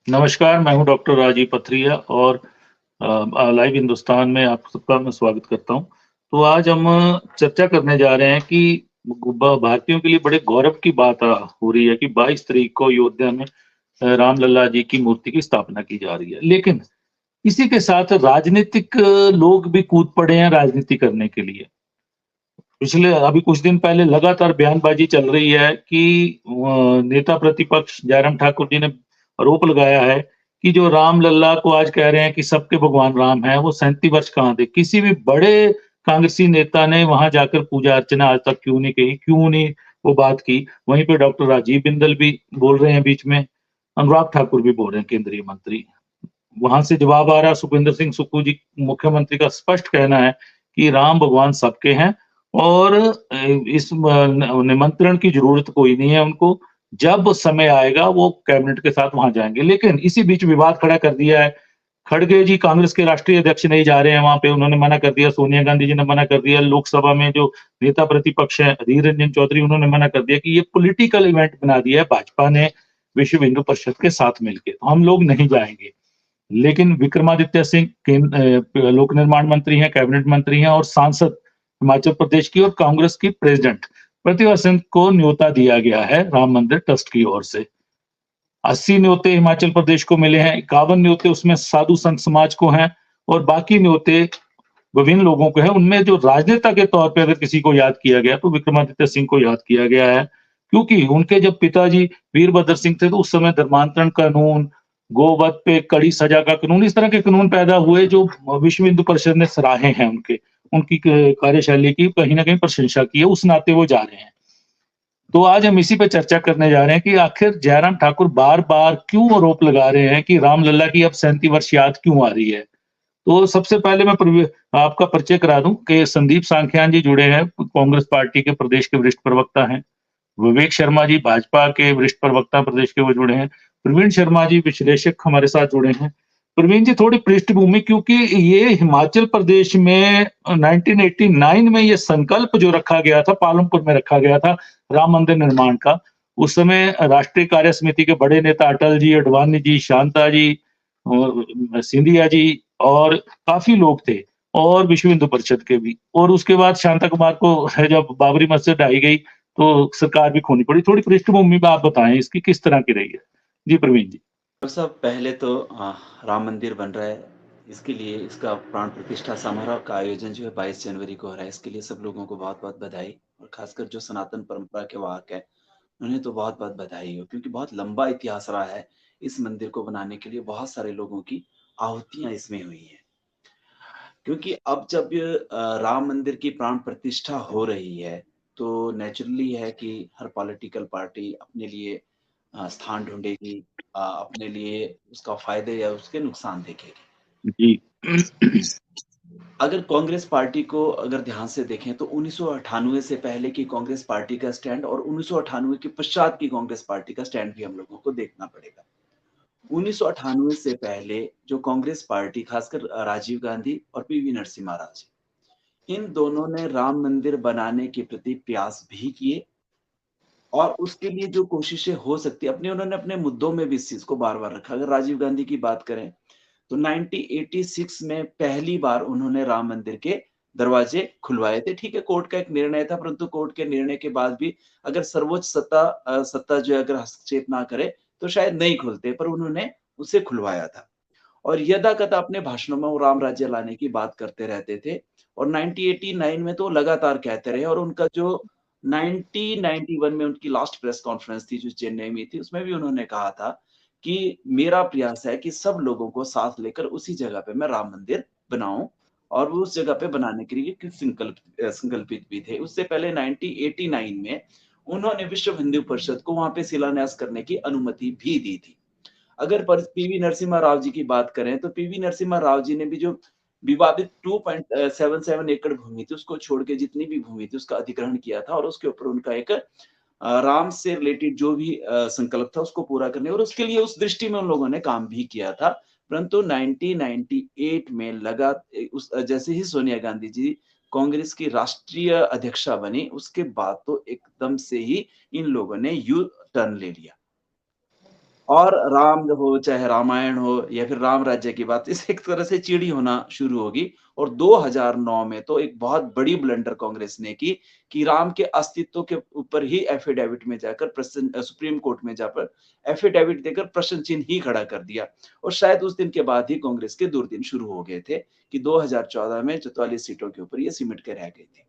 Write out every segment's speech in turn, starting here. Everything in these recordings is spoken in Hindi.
नमस्कार, मैं हूँ डॉक्टर राजीव पथरिया और लाइव हिंदुस्तान में आप सबका मैं स्वागत करता हूँ। तो आज हम चर्चा करने जा रहे हैं कि भारतीयों के लिए बड़े गौरव की बात हो रही है कि 22 तारीख को अयोध्या में रामलला जी की मूर्ति की स्थापना की जा रही है। लेकिन इसी के साथ राजनीतिक लोग भी कूद पड़े हैं राजनीति करने के लिए। पिछले अभी कुछ दिन पहले लगातार बयानबाजी चल रही है कि नेता प्रतिपक्ष जयराम ठाकुर जी ने आरोप लगाया है कि जो रामलला को आज कह रहे हैं कि सबके भगवान राम हैं, वो 37 वर्ष कहाँ थे? किसी भी बड़े कांग्रेसी नेता ने वहाँ जाकर पूजा अर्चना आज तक क्यों नहीं की? क्यों नहीं वो बात की? वहीं पे डॉक्टर राजीव बिंदल भी बोल रहे हैं बीच में, अनुराग ठाकुर भी बोल रहे हैं केंद्रीय मंत्री। वहां से जवाब आ रहा है सुखविंदर सिंह सुक्खू जी मुख्यमंत्री का स्पष्ट कहना है कि राम भगवान सबके हैं और इस निमंत्रण की जरूरत कोई नहीं है उनको। जब समय आएगा वो कैबिनेट के साथ वहां जाएंगे। लेकिन इसी बीच विवाद खड़ा कर दिया है। खड़गे जी कांग्रेस के राष्ट्रीय अध्यक्ष नहीं जा रहे हैं वहां पे, उन्होंने मना कर दिया। सोनिया गांधी जी ने मना कर दिया। लोकसभा में जो नेता प्रतिपक्ष है अधीर रंजन चौधरी, उन्होंने मना कर दिया कि ये पॉलिटिकल इवेंट बना दिया है भाजपा ने विश्व हिंदू परिषद के साथ मिलकर, तो हम लोग नहीं जाएंगे। लेकिन विक्रमादित्य सिंह लोक निर्माण मंत्री हैं, कैबिनेट मंत्री हैं और सांसद हिमाचल प्रदेश की और कांग्रेस की प्रेसिडेंट प्रतिभा सिंह को न्योता दिया गया है राम मंदिर ट्रस्ट की ओर से। 80 न्योते हिमाचल प्रदेश को मिले हैं, 51 न्योते उसमें साधु संत समाज को हैं और बाकी न्योते विभिन्न लोगों को है। उनमें जो राजनेता के तौर पे अगर किसी को याद किया गया तो विक्रमादित्य सिंह को याद किया गया है, क्योंकि उनके जब पिताजी वीरभद्र सिंह थे तो उस समय धर्मांतरण कानून, गोवध पे कड़ी सजा का कानून, इस तरह के कानून पैदा हुए जो विश्व हिंदू परिषद ने सराहे हैं। उनकी कार्यशैली की कहीं ना कहीं प्रशंसा की है, उस नाते वो जा रहे हैं। तो आज हम इसी पे चर्चा करने जा रहे हैं कि आखिर जयराम ठाकुर बार बार क्यों आरोप लगा रहे हैं कि रामलला की अब 37 वर्ष याद क्यों आ रही है। तो सबसे पहले मैं आपका परिचय करा दूं कि संदीप सांख्यान जी जुड़े हैं, कांग्रेस पार्टी के प्रदेश के वरिष्ठ प्रवक्ता हैं। विवेक शर्मा जी भाजपा के वरिष्ठ प्रवक्ता प्रदेश के वो जुड़े हैं। प्रवीण शर्मा जी विश्लेषक हमारे साथ जुड़े हैं। प्रवीण जी, थोड़ी पृष्ठभूमि, क्योंकि ये हिमाचल प्रदेश में 1989 में ये संकल्प जो रखा गया था, पालमपुर में रखा गया था राम मंदिर निर्माण का। उस समय राष्ट्रीय कार्य समिति के बड़े नेता अटल जी, अडवाणी जी, शांता जी, सिंधिया जी और काफी लोग थे और विश्व हिंदू परिषद के भी। और उसके बाद शांता कुमार को जब बाबरी मस्जिद ढाई गई तो सरकार भी खोनी पड़ी। थोड़ी पृष्ठभूमि में आप बताएं इसकी किस तरह की रही है। जी प्रवीण जी। तो सब पहले तो राम मंदिर बन रहा है। इसके लिए इसका प्राण प्रतिष्ठा समारोह का आयोजन जो है 22 जनवरी को हो रहा है। इसके लिए सब लोगों को बहुत-बहुत बधाई और खासकर जो सनातन परंपरा के वाहक हैं, उन्हें तो बहुत-बहुत बधाई हो क्योंकि बहुत लंबा इतिहास रहा है। इस मंदिर को बनाने के लिए बहुत सारे लोगों की आहुतियाँ इसमें हुई हैं। क्योंकि अब जब राम मंदिर की प्राण प्रतिष्ठा हो रही है, तो नेचुरली है कि हर पॉलिटिकल पार्टी अपने लिए स्थान ढूँढेगी, अपने लिए उसका फ़ायदे या उसके नुकसान देखेगी। जी। अगर कांग्रेस पार्टी को अगर ध्यान से देखें तो 1998 से पहले की कांग्रेस पार्टी का स्टैंड और 1998 के पश्चात की कांग्रेस पार्टी का स्टैंड भी हम लोगों को देखना पड़ेगा। 1998 से पहले जो कांग्रेस पार्टी खासकर राजीव गांधी और पीवी नरसिम्हा राव जी, इन दोनों ने राम मंदिर बनाने के प्रति प्रयास भी किए और उसके लिए जो कोशिशें हो सकती है अपने उन्होंने अपने मुद्दों में भी इस चीज़ को बार-बार रखा। अगर राजीव गांधी की बात करें, तो 1986 में पहली बार उन्होंने राम मंदिर के दरवाजे खुलवाए थे। ठीक है, कोर्ट का एक निर्णय था, परंतु कोर्ट के निर्णय के बाद भी अगर सर्वोच्च सत्ता जो है अगर हस्तक्षेप ना करे, तो शायद नहीं खुलते, पर उन्होंने उसे खुलवाया था। और यदाकथा अपने भाषणों में वो राम राज्य लाने की बात करते रहते थे और 1989 में तो लगातार कहते रहे और उनका जो 1991 में उनकी लास्ट प्रेस कॉन्फ्रेंस थी जो चेन्नई में थी, उसमें भी उन्होंने कहा था कि मेरा प्रयास है कि सब लोगों को साथ लेकर उसी जगह पे मैं राम मंदिर बनाऊँ और वो उस जगह पे बनाने के लिए संकल्पित भी थे। उससे पहले 1989 में उन्होंने विश्व हिंदू परिषद को वहाँ पे शिलान्यास करने की अनुमति भी दी थी। अगर पर पीवी नरसिम्हा राव जी की बात करें तो पीवी नरसिम्हा राव जी ने भी जो विवादित 2.77 एकड़ भूमि थी उसको छोड़ के जितनी भी भूमि थी उसका अधिग्रहण किया था और उसके ऊपर उनका एक राम से रिलेटेड जो भी संकल्प था उसको पूरा करने और उसके लिए उस दृष्टि में उन लोगों ने काम भी किया था। परंतु 1998 में जैसे ही सोनिया गांधी जी कांग्रेस की राष्ट्रीय अध्यक्षा बनी, उसके बाद तो एकदम से ही इन लोगों ने यू टर्न ले लिया। और राम हो चाहे रामायण हो या फिर राम राज्य की बात, इस एक तरह से चिड़ी होना शुरू होगी। और 2009 में तो एक बहुत बड़ी ब्लंडर कांग्रेस ने की कि राम के अस्तित्व के ऊपर ही एफिडेविट में जाकर सुप्रीम कोर्ट में जाकर एफिडेविट देकर प्रश्न चिन्ह ही खड़ा कर दिया। और शायद उस दिन के बाद ही कांग्रेस के दुर्दिन शुरू हो गए थे कि 2014 में 44 सीटों के ऊपर ये सिमट के रह गई थी।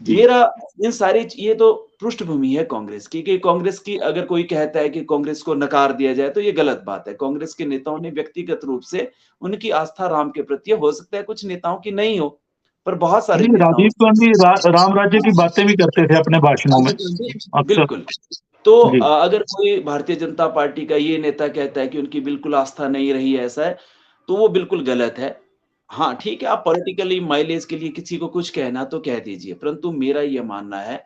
जी मेरा इन सारी ये तो पृष्ठभूमि है कांग्रेस की, कि कांग्रेस की अगर कोई कहता है कि कांग्रेस को नकार दिया जाए तो ये गलत बात है। कांग्रेस के नेताओं ने व्यक्तिगत रूप से उनकी आस्था राम के प्रति हो सकता है कुछ नेताओं की नहीं हो, पर बहुत सारे जी, नेताओं राजीव गांधी राम राज्य की बातें भी करते थे अपने भाषणों में अक्सर। बिल्कुल। तो जी अगर कोई भारतीय जनता पार्टी का ये नेता कहता है कि उनकी बिल्कुल आस्था नहीं रही है, ऐसा है, तो वो बिल्कुल गलत है। हाँ, ठीक है, आप पॉलिटिकली माइलेज के लिए किसी को कुछ कहना तो कह दीजिए, परंतु मेरा ये मानना है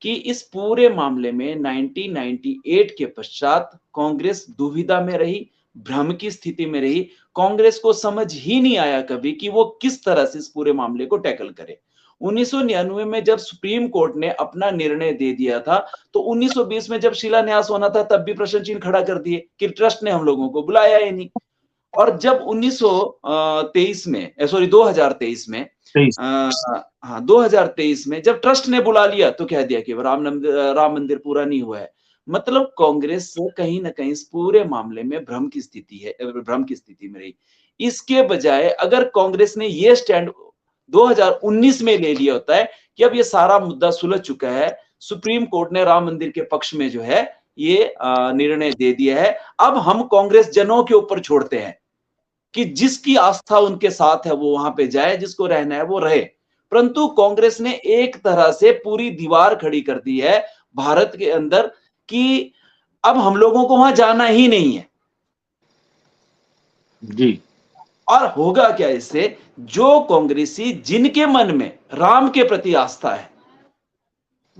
कि इस पूरे मामले में 1998 के पश्चात कांग्रेस दुविधा में रही, भ्रम की स्थिति में रही। कांग्रेस को समझ ही नहीं आया कभी कि वो किस तरह से इस पूरे मामले को टैकल करे। 1999 में जब सुप्रीम कोर्ट ने अपना निर्णय दे दिया था, तो 1920 में जब शिलान्यास होना था तब भी प्रश्न चिन्ह खड़ा कर दिए कि ट्रस्ट ने हम लोगों को बुलाया ही नहीं। और जब 1923 में सॉरी 2023 में 23। हाँ 2023 में जब ट्रस्ट ने बुला लिया तो कह दिया कि राम मंदिर पूरा नहीं हुआ है। मतलब कांग्रेस कहीं ना कहीं इस पूरे मामले में भ्रम की स्थिति है, भ्रम की स्थिति में रही। इसके बजाय अगर कांग्रेस ने ये स्टैंड 2019 में ले लिया होता है कि अब ये सारा मुद्दा सुलझ चुका है, सुप्रीम कोर्ट ने राम मंदिर के पक्ष में जो है ये निर्णय दे दिया है, अब हम कांग्रेस जनों के ऊपर छोड़ते हैं कि जिसकी आस्था उनके साथ है वो वहां पे जाए, जिसको रहना है वो रहे। परंतु कांग्रेस ने एक तरह से पूरी दीवार खड़ी कर दी है भारत के अंदर कि अब हम लोगों को वहां जाना ही नहीं है। जी और होगा क्या इससे, जो कांग्रेसी जिनके मन में राम के प्रति आस्था है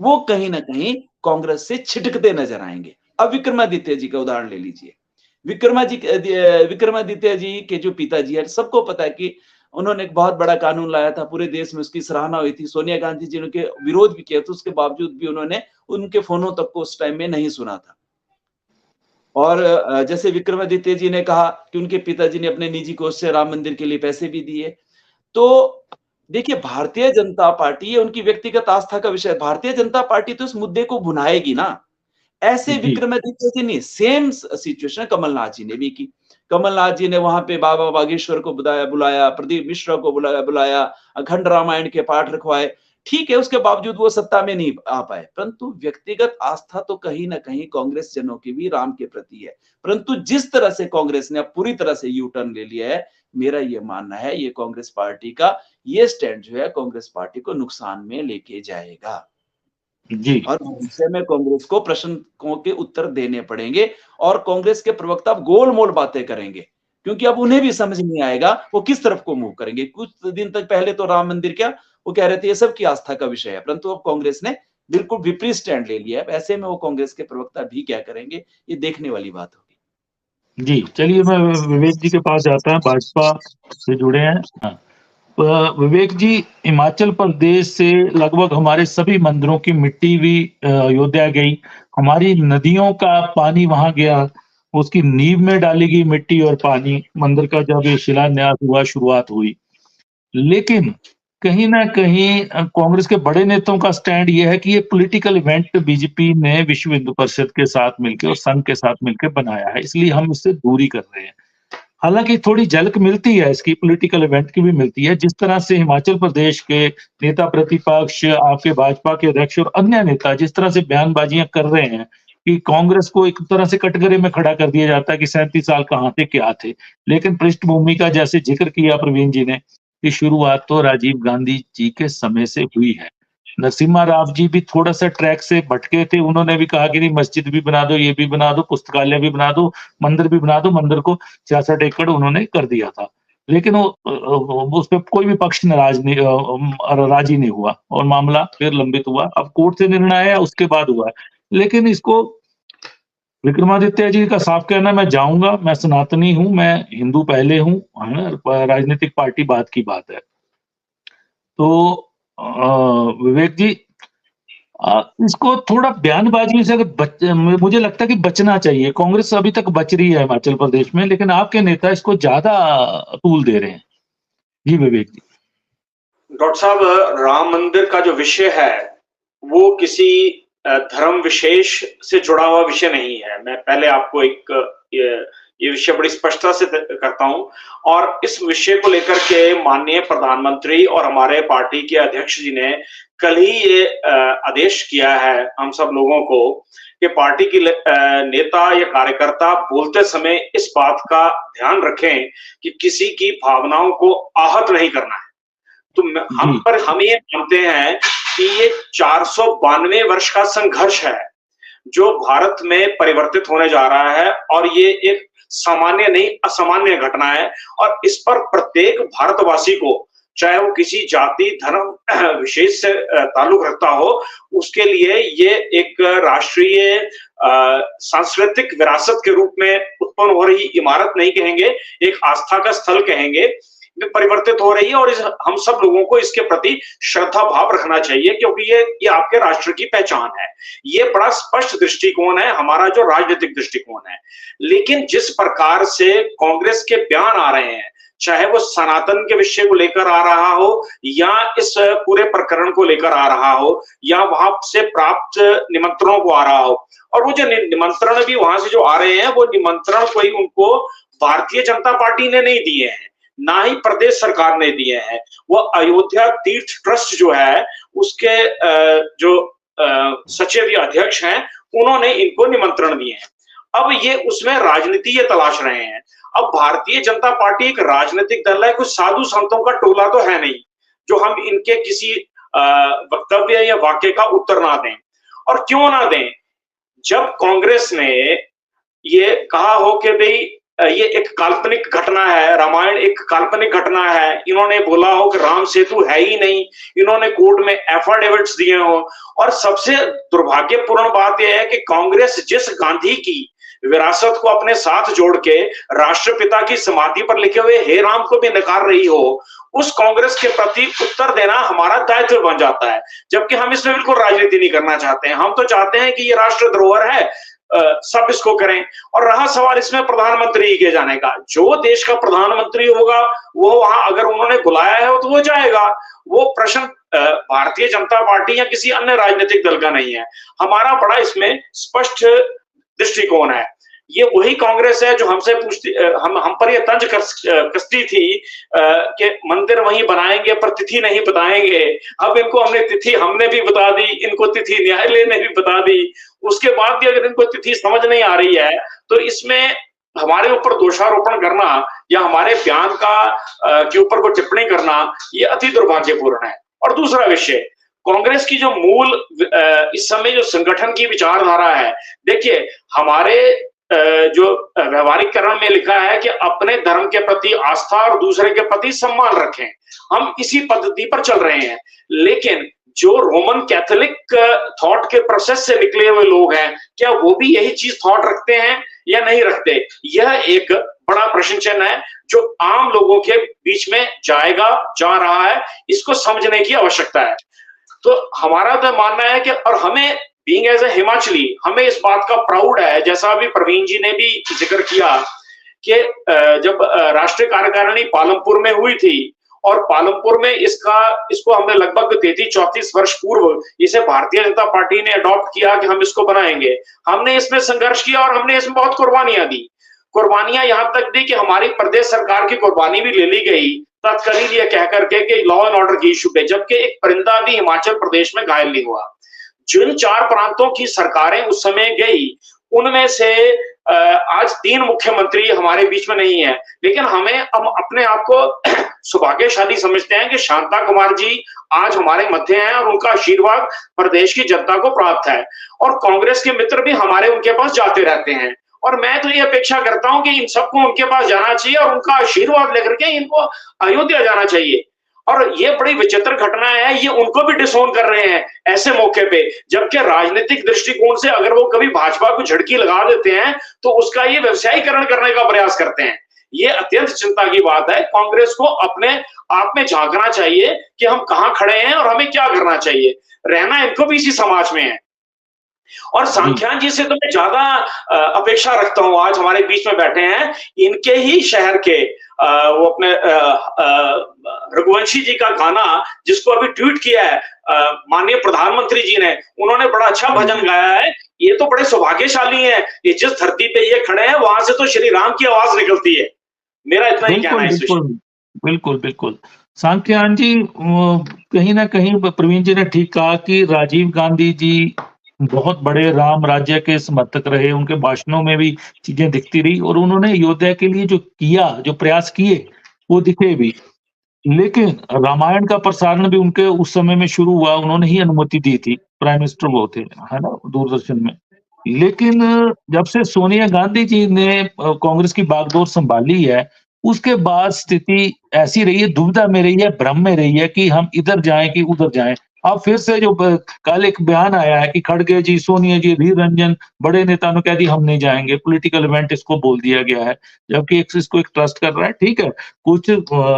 वो कहीं ना कहीं कांग्रेस से छिटकते नजर आएंगे। अब विक्रमादित्य जी का उदाहरण ले लीजिए। विक्रमादित्य जी के जो पिताजी है, सबको पता है कि उन्होंने एक बहुत बड़ा कानून लाया था, पूरे देश में उसकी सराहना हुई थी। सोनिया गांधी जी ने उनके विरोध भी किया था, उसके बावजूद भी उन्होंने उनके फोनों तक को उस टाइम में नहीं सुना था। और जैसे विक्रमादित्य जी ने कहा कि उनके पिताजी ने अपने निजी कोष से राम मंदिर के लिए पैसे भी दिए। तो देखिए, भारतीय जनता पार्टी ये उनकी व्यक्तिगत आस्था का विषय है। भारतीय जनता पार्टी तो इस मुद्दे को भुनाएगी ना। ऐसे जी विक्रमादित्य जी ने सेम सिचुएशन कमलनाथ जी ने भी की। कमलनाथ जी ने वहां पे बाबा बागेश्वर को बुलाया, प्रदीप मिश्रा को बुलाया, अखंड रामायण के पाठ रखवाए। ठीक है, उसके बावजूद वो सत्ता में नहीं आ पाए, परंतु व्यक्तिगत आस्था तो कहीं ना कहीं कांग्रेस जनों की भी राम के प्रति है। परंतु जिस तरह से कांग्रेस ने अब पूरी तरह से यू टर्न ले लिया है, मेरा ये मानना है ये कांग्रेस पार्टी का ये स्टैंड जो है कांग्रेस पार्टी को नुकसान में लेके जाएगा। जी और भविष्य में कांग्रेस को प्रश्नों के उत्तर देने पड़ेंगे और कांग्रेस के प्रवक्ता अब गोलमोल बातें करेंगे, क्योंकि अब उन्हें भी समझ नहीं आएगा वो किस तरफ को मूव करेंगे। कुछ दिन तक पहले तो राम मंदिर क्या वो कह रहे थे ये सब की आस्था का विषय है, परंतु अब कांग्रेस ने बिल्कुल विपरीत स्टैंड ले लिया है। ऐसे में वो कांग्रेस के प्रवक्ता भी क्या करेंगे, ये देखने वाली बात होगी। जी चलिए, मैं विवेक जी के पास जाता है, भाजपा से जुड़े हैं। हाँ, विवेक जी, हिमाचल प्रदेश से लगभग हमारे सभी मंदिरों की मिट्टी भी अयोध्या गई, हमारी नदियों का पानी वहां गया, उसकी नींव में डाली गई मिट्टी और पानी, मंदिर का जब ये शिलान्यास हुआ, शुरुआत हुई। लेकिन कहीं न कहीं कांग्रेस के बड़े नेताओं का स्टैंड ये है कि ये पॉलिटिकल इवेंट बीजेपी ने विश्व हिंदू परिषद के साथ मिलके और संघ के साथ मिलके बनाया है, इसलिए हम इससे दूरी कर रहे हैं। हालाँकि थोड़ी झलक मिलती है इसकी, पॉलिटिकल इवेंट की भी मिलती है। जिस तरह से हिमाचल प्रदेश के नेता प्रतिपक्ष, आपके भाजपा के अध्यक्ष और अन्य नेता जिस तरह से बयानबाजियाँ कर रहे हैं कि कांग्रेस को एक तरह से कटघरे में खड़ा कर दिया जाता है कि 37 साल कहाँ थे, क्या थे। लेकिन पृष्ठभूमि का जैसे ज़िक्र किया प्रवीण जी ने, कि शुरुआत तो राजीव गांधी जी के समय से हुई है। नरसिम्हा राव जी भी थोड़ा-सा ट्रैक से भटके थे, उन्होंने भी कहा कि नहीं, मस्जिद भी बना दो, ये भी बना दो, पुस्तकालय भी बना दो, मंदिर भी बना दो, मंदिर को 66 एकड़ उन्होंने कर दिया था। लेकिन वो उस पे कोई भी पक्ष राजी नहीं हुआ और मामला फिर लंबित हुआ। अब कोर्ट से निर्णय आया, उसके बाद हुआ है। लेकिन इसको विक्रमादित्य जी का साफ कहना है, मैं जाऊँगा, मैं सनातनी हूँ, मैं हिंदू पहले हूँ, है ना? राजनीतिक पार्टी बाद की बात है। तो विवेक जी, इसको थोड़ा बयानबाजी से अगर मुझे लगता है कि बचना चाहिए। कांग्रेस अभी तक बच रही है हिमाचल प्रदेश में, लेकिन आपके नेता इसको ज्यादा तूल दे रहे हैं। जी विवेक जी। डॉक्टर साहब, राम मंदिर का जो विषय है वो किसी धर्म विशेष से जुड़ा हुआ विषय नहीं है। मैं पहले आपको ये विषय बड़ी स्पष्टता से करता हूं, और इस विषय को लेकर के माननीय प्रधानमंत्री और हमारे पार्टी के अध्यक्ष जी ने कल ही ये आदेश किया है हम सब लोगों को कि पार्टी की नेता या कार्यकर्ता बोलते समय इस बात का ध्यान रखें कि किसी की भावनाओं को आहत नहीं करना है। तो हम ये मानते हैं कि ये 492 वर्ष का संघर्ष है जो भारत में परिवर्तित होने जा रहा है, और ये एक सामान्य नहीं असामान्य घटना है, और इस पर प्रत्येक भारतवासी को, चाहे वो किसी जाति धर्म विशेष से ताल्लुक रखता हो, उसके लिए ये एक राष्ट्रीय सांस्कृतिक विरासत के रूप में उत्पन्न हो रही इमारत नहीं कहेंगे, एक आस्था का स्थल कहेंगे, परिवर्तित हो रही है। और हम सब लोगों को इसके प्रति श्रद्धा भाव रखना चाहिए, क्योंकि ये आपके राष्ट्र की पहचान है। ये बड़ा स्पष्ट दृष्टिकोण है हमारा, जो राजनीतिक दृष्टिकोण है। लेकिन जिस प्रकार से कांग्रेस के बयान आ रहे हैं, चाहे वो सनातन के विषय को लेकर आ रहा हो, या इस पूरे प्रकरण को लेकर आ रहा हो, या वहां से प्राप्त निमंत्रणों को आ रहा हो, और वो जो निमंत्रण भी वहां से जो आ रहे हैं, वो निमंत्रण कोई उनको भारतीय जनता पार्टी ने नहीं दिए हैं, ना ही प्रदेश सरकार ने दिए हैं। वो अयोध्या तीर्थ ट्रस्ट जो है उसके जो सचिव या अध्यक्ष हैं, उन्होंने इनको निमंत्रण दिए हैं। अब ये उसमें राजनीति ये तलाश रहे हैं। अब भारतीय जनता पार्टी एक राजनीतिक दल है, कुछ साधु संतों का टोला तो है नहीं जो हम इनके किसी वक्तव्य या वाक्य का उत्तर ना दें। और क्यों ना दें, जब कांग्रेस ने ये कहा हो कि भाई ये एक काल्पनिक घटना है, रामायण एक काल्पनिक घटना है, इन्होंने बोला हो कि राम सेतु है ही नहीं, इन्होंने कोर्ट में एफिडेविट्स दिए हो, और सबसे दुर्भाग्यपूर्ण बात यह है कि कांग्रेस जिस गांधी की विरासत को अपने साथ जोड़ के राष्ट्रपिता की समाधि पर लिखे हुए हे राम को भी नकार रही हो, उस कांग्रेस के प्रति उत्तर देना हमारा दायित्व बन जाता है। जबकि हम इसमें बिल्कुल राजनीति नहीं करना चाहते हैं। हम तो चाहते हैं कि ये राष्ट्र धरोहर है, सब इसको करें। और रहा सवाल इसमें प्रधानमंत्री के जाने का, जो देश का प्रधानमंत्री होगा वो वहां अगर उन्होंने बुलाया है तो वो जाएगा। वो प्रश्न भारतीय जनता पार्टी या किसी अन्य राजनीतिक दल का नहीं है। हमारा बड़ा इसमें स्पष्ट दृष्टिकोण है। ये वही कांग्रेस है जो हमसे पूछती, हम पर ये तंज कसती थी कि मंदिर वहीं बनाएंगे पर तिथि नहीं बताएंगे। अब इनको हमने भी बता दी, इनको तिथि न्यायालय ने भी बता दी। उसके बाद भी अगर इनको तिथि समझ नहीं आ रही है तो इसमें हमारे ऊपर दोषारोपण करना या हमारे बयान के ऊपर को टिप्पणी करना, ये अति दुर्भाग्यपूर्ण है। और दूसरा विषय, कांग्रेस की जो मूल इस समय जो संगठन की विचारधारा है, देखिए हमारे जो व्यवहारिकरण में लिखा है कि अपने धर्म के प्रति आस्था और दूसरे के प्रति सम्मान रखें, हम इसी पद्धति पर चल रहे हैं। लेकिन जो रोमन कैथोलिक थॉट के प्रोसेस से निकले हुए लोग हैं, क्या वो भी यही चीज थॉट रखते हैं या नहीं रखते? यह एक बड़ा प्रश्न चिन्ह है जो आम लोगों के बीच में जा रहा है। इसको समझने की आवश्यकता है। तो हमारा तो मानना है कि, और हमें बीइंग एज ए हिमाचली, हमें इस बात का प्राउड है, जैसा अभी प्रवीण जी ने भी जिक्र किया कि जब राष्ट्रीय कार्यकारिणी पालमपुर में हुई थी और पालमपुर में इसको हमने लगभग 33-34 वर्ष पूर्व इसे भारतीय जनता पार्टी ने अडॉप्ट किया कि हम इसको बनाएंगे। हमने इसमें संघर्ष किया और हमने इसमें बहुत कुर्बानियां यहां तक दी कि हमारी प्रदेश सरकार की कुर्बानी भी ले ली गई तत्कालीन ये कह करके कि लॉ एंड ऑर्डर की इशू पे, जबकि एक परिंदा भी हिमाचल प्रदेश में घायल नहीं हुआ। जिन 4 प्रांतों की सरकारें उस समय गई, उनमें से आज 3 मुख्यमंत्री हमारे बीच में नहीं है। लेकिन हम अपने आप को सौभाग्यशाली समझते हैं कि शांता कुमार जी आज हमारे मध्य हैं और उनका आशीर्वाद प्रदेश की जनता को प्राप्त है। और कांग्रेस के मित्र भी हमारे उनके पास जाते रहते हैं। और मैं तो ये अपेक्षा करता हूं कि इन सबको उनके पास जाना चाहिए और उनका आशीर्वाद लेकर के इनको अयोध्या जाना चाहिए। और ये बड़ी विचित्र घटना है, ये उनको भी डिसोन कर रहे हैं ऐसे मौके पे, जबकि राजनीतिक दृष्टिकोण से अगर वो कभी भाजपा को झड़की लगा देते हैं तो उसका ये व्यवसायीकरण करने का प्रयास करते हैं। ये अत्यंत चिंता की बात है। कांग्रेस को अपने आप में झांकना चाहिए कि हम कहां खड़े हैं और हमें क्या करना चाहिए। रहना इनको भी इसी समाज में है। और सांख्यान जी से तो मैं ज्यादा अपेक्षा रखता हूं, आज हमारे बीच में बैठे हैं, इनके ही शहर के वो अपने रघुवंशी जी का गाना जिसको अभी ट्वीट किया है माननीय प्रधानमंत्री जी ने, उन्होंने बड़ा अच्छा भजन गाया है। ये तो बड़े सौभाग्यशाली हैं, ये जिस धरती पे ये खड़े हैं वहां से तो श्री राम की आवाज निकलती है। मेरा इतना ही कहना है इस विषय। बिल्कुल बिल्कुल। सांख्यान जी कहीं ना कहीं प्रवीण जी ने ठीक कहा कि राजीव गांधी जी बहुत बड़े राम राज्य के समर्थक रहे, उनके भाषणों में भी चीजें दिखती रही और उन्होंने अयोध्या के लिए जो किया, जो प्रयास किए वो दिखे भी। लेकिन रामायण का प्रसारण भी उनके उस समय में शुरू हुआ, उन्होंने ही अनुमति दी थी, प्राइम मिनिस्टर वो थे, है ना, दूरदर्शन में। लेकिन जब से सोनिया गांधी जी ने कांग्रेस की बागडोर संभाली है, उसके बाद स्थिति ऐसी रही है, दुविधा में रही है, भ्रम में रही है कि हम इधर जाएं कि उधर जाएं। अब फिर से जो कल एक बयान आया है कि खड़गे जी, सोनिया जी, वीर रंजन बड़े नेताओं ने कह दिया हम नहीं जाएंगे, पॉलिटिकल इवेंट इसको बोल दिया गया है, जबकि इसको एक ट्रस्ट कर रहा है। ठीक है, कुछ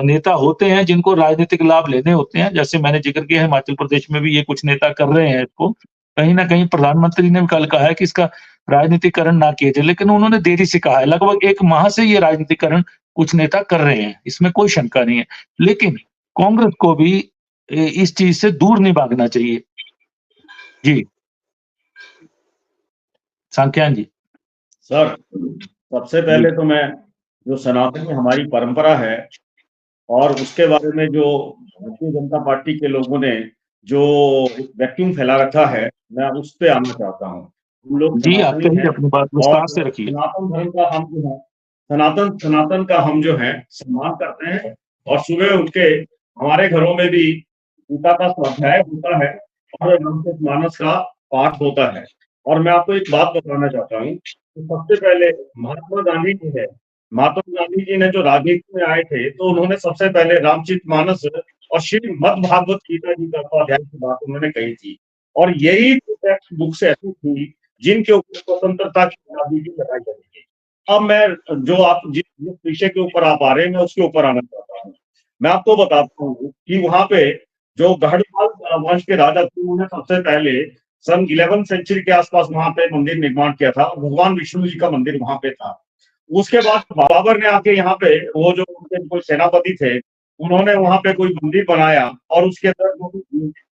नेता होते हैं जिनको राजनीतिक लाभ लेने होते हैं, जैसे मैंने जिक्र किया हिमाचल प्रदेश में भी ये कुछ नेता कर रहे हैं इसको। कहीं ना कहीं प्रधानमंत्री ने भी कल कहा है कि इसका राजनीतिकरण ना किया जाए, लेकिन उन्होंने देरी से कहा है, लगभग 1 माह से ये राजनीतिकरण कुछ नेता कर रहे हैं, इसमें कोई शंका नहीं है। लेकिन कांग्रेस को भी इस चीज से दूर नहीं भागना चाहिए। जी सांख्यान जी। सर, सबसे पहले तो मैं जो सनातनी हमारी परंपरा है और उसके बारे में जो भारतीय जनता पार्टी के लोगों ने जो वैक्यूम फैला रखा है, मैं उस पे आना चाहता हूँ। हम लोग जी आप कहिए, अपनी बात विस्तार से रखिए। सनातन धर्म का हम जो है सनातन का हम जो है सम्मान करते हैं और सुबह उठ के हमारे घरों में भी गीता का स्वाध्याय होता है और रामचरितमानस का पाठ होता है। और मैं आपको एक बात बताना चाहता हूँ कि सबसे पहले महात्मा गांधी जी ने जो राजनीति में आए थे तो उन्होंने सबसे पहले रामचरितमानस और श्रीमद् भागवत गीता जी का स्वाध्याय की बात उन्होंने कही थी। और यही टेक्स्ट बुक्स ऐसी थी जिनके ऊपर स्वतंत्रता की आजादी की लड़ाई करेगी। अब मैं जो आप जिस विषय के ऊपर आप आ रहे हैं मैं उसके ऊपर आना चाहता हूँ। मैं आपको बताता हूँ कि वहां पे जो गढ़वाल वंश के राजा थे उन्होंने सबसे पहले सन 11वीं सेंचुरी के आसपास वहां पे मंदिर निर्माण किया था और भगवान विष्णु जी का मंदिर वहां पे था। उसके बाद बाबर ने आके यहाँ पे वो जो उनके कोई सेनापति थे उन्होंने वहां पे कोई मंदिर बनाया और उसके अंदर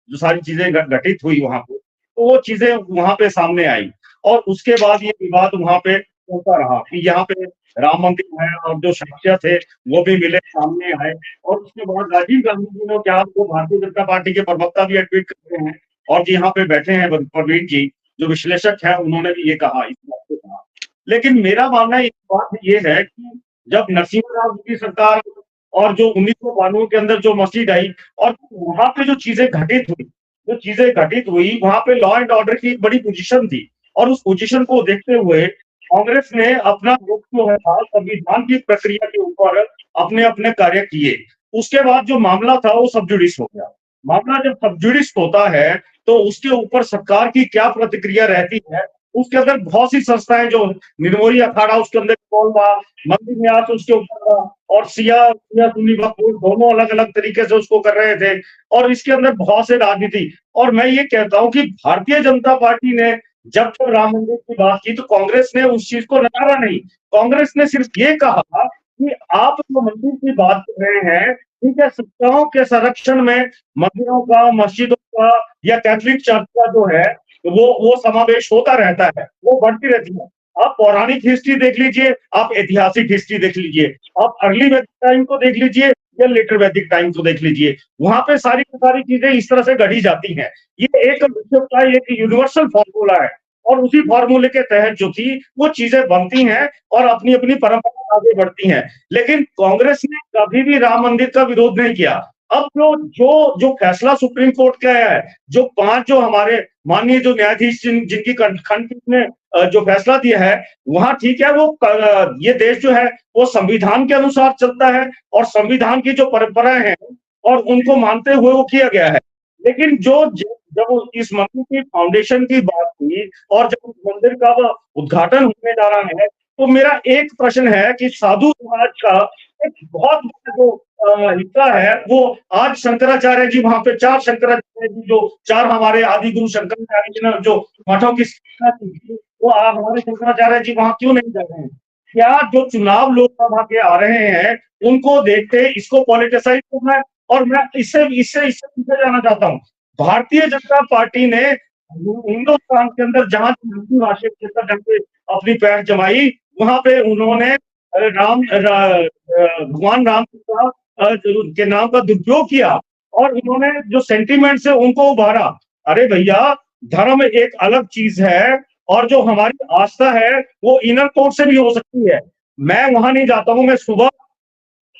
जो सारी चीजें घटित हुई वहां पे, तो वो चीजें वहां पे सामने आई और उसके बाद ये विवाद वहां पे होता रहा कि यहाँ पे राम मंदिर है और जो साक्ष्य थे वो भी मिले, सामने आए। और उसके बाद राजीव गांधी जी ने क्या वो भारतीय जनता पार्टी के प्रवक्ता भी ट्वीट करते हैं और यहाँ पे बैठे हैं प्रवीण जी जो विश्लेषक है, उन्होंने भी ये कहा, इस बात को कहा। लेकिन मेरा मानना एक बात ये है कि जब नरसिम्हा राव जी की सरकार और जो 1992 के अंदर जो मस्जिद आई और वहां पे जो चीजें घटित हुई वहां पे लॉ एंड ऑर्डर की एक बड़ी पोजीशन थी और उस पोजीशन को देखते हुए कांग्रेस ने अपना जो है संविधान की प्रक्रिया के ऊपर अपने अपने कार्य किए। उसके बाद जो मामला था वो सब जुडिस हो गया। मामला जब सब जुडिस होता है तो उसके ऊपर सरकार की क्या प्रतिक्रिया रहती है, उसके अंदर बहुत सी संस्थाएं जो निर्मोही अखाड़ा उसके अंदर मंदिर न्यास उसके ऊपर और सिया सुन्नी वक्फ दोनों अलग अलग तरीके से उसको कर रहे थे और इसके अंदर बहुत से राजनीति। और मैं ये कहता हूं कि भारतीय जनता पार्टी ने जब राम मंदिर की बात की तो कांग्रेस ने उस चीज को नकारा नहीं। कांग्रेस ने सिर्फ ये कहा कि आप जो मंदिर की बात कर रहे हैं, ठीक है, सत्ताओं के संरक्षण में मंदिरों का, मस्जिदों का या कैथोलिक चर्च का जो है वो समावेश होता रहता है, वो बढ़ती रहती है। आप पौराणिक हिस्ट्री देख लीजिए, आप ऐतिहासिक हिस्ट्री देख लीजिए, आप अर्ली वैदिक टाइम को देख लीजिए या लेटर वैदिक टाइम को देख लीजिए, वहां पे सारी चीजें इस तरह से गढ़ी जाती हैं। ये एक विश्व का एक यूनिवर्सल फॉर्मूला है और उसी फॉर्मूले के तहत जो थी वो चीजें बनती हैं और अपनी अपनी परंपरा आगे बढ़ती हैं। लेकिन कांग्रेस ने कभी भी राम मंदिर का विरोध नहीं किया। अब जो फैसला सुप्रीम कोर्ट का है, जो 5 जो हमारे माननीय जो न्यायाधीश जिनकी खंडपीठ ने जो फैसला दिया है, वहां ठीक है, वो ये देश जो है वो संविधान के अनुसार चलता है और संविधान की जो परंपराएं हैं और उनको मानते हुए वो किया गया है। लेकिन जब इस मंदिर की फाउंडेशन की बात हुई और जब उस मंदिर का उद्घाटन होने जा रहा है तो मेरा एक प्रश्न है कि साधु समाज का एक बहुत बड़ा जो हिस्सा है वो आज शंकराचार्य जी वहां पे 4 शंकराचार्य जी जो 4 हमारे आदि गुरु शंकराचार्य जी ने जो मठों की स्थापना की थी, वो हमारे शंकराचार्य जी वहां क्यों नहीं जा रहे हैं? क्या जो चुनाव लोकसभा के आ रहे हैं उनको देखते इसको पॉलिटिसाइज करना है? और मैं इससे इससे इससे पीछे जाना चाहता हूँ। भारतीय जनता पार्टी ने हिंदुस्तान के अंदर जहां भाषा क्षेत्र जहाँ पे अपनी पैर जमाई, वहां पे उन्होंने भगवान राम के नाम का दुरुपयोग किया और उन्होंने जो सेंटिमेंट्स है उनको उभारा। अरे भैया, धर्म एक अलग चीज है और जो हमारी आस्था है वो इनर कोर्ट से भी हो सकती है। मैं वहां नहीं जाता हूँ, मैं सुबह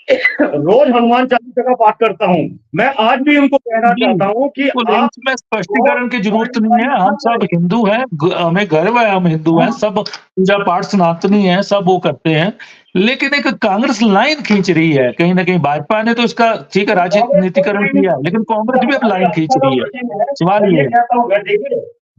रोज हनुमान चालीसा का पाठ करता हूँ। मैं आज भी उनको कहना चाहता हूँ कि आप इसमें स्पष्टीकरण की जरूरत नहीं है। हम सब हिंदू हैं, हमें गर्व है, हम हिंदू हैं, सब पूजा पाठ सनातनी है, सब वो करते हैं। लेकिन एक कांग्रेस लाइन खींच रही है कहीं ना कहीं। भाजपा ने तो इसका ठीक है राजनीतिकरण किया, लेकिन कांग्रेस भी अब लाइन खींच रही है। सवाल ये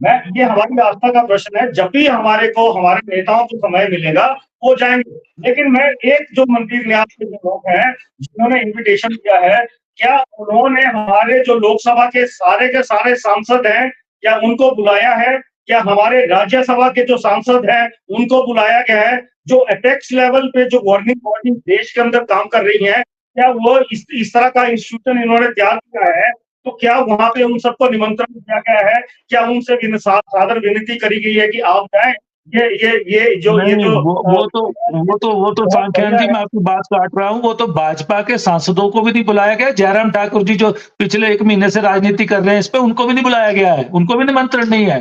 है, ये हमारी आस्था का प्रश्न है। जब भी हमारे नेताओं को समय मिलेगा वो जाएंगे। लेकिन मैं एक जो मंदिर न्यास के जो लोग हैं जिन्होंने इन्विटेशन दिया है, क्या उन्होंने हमारे जो लोकसभा के सारे सांसद हैं क्या उनको बुलाया है? क्या हमारे राज्यसभा के जो सांसद हैं उनको बुलाया गया है? जो अपेक्स लेवल पे जो गवर्निंग बॉडी देश के अंदर काम कर रही है, क्या वो इस तरह का इंस्टीट्यूशन इन्होंने तैयार किया है? तो क्या वहां पे उन सबको निमंत्रण दिया गया है? क्या उनसे सादर विनती करी गई है कि आप जाएं? ये जो वो तो सांख्यान जी, मैं आपकी बात काट रहा हूँ। वो तो भाजपा के सांसदों को भी नहीं बुलाया गया। जयराम ठाकुर जी जो पिछले 1 महीने से राजनीति कर रहे हैं इस पे, उनको भी नहीं बुलाया गया है, उनको भी निमंत्रण नहीं है।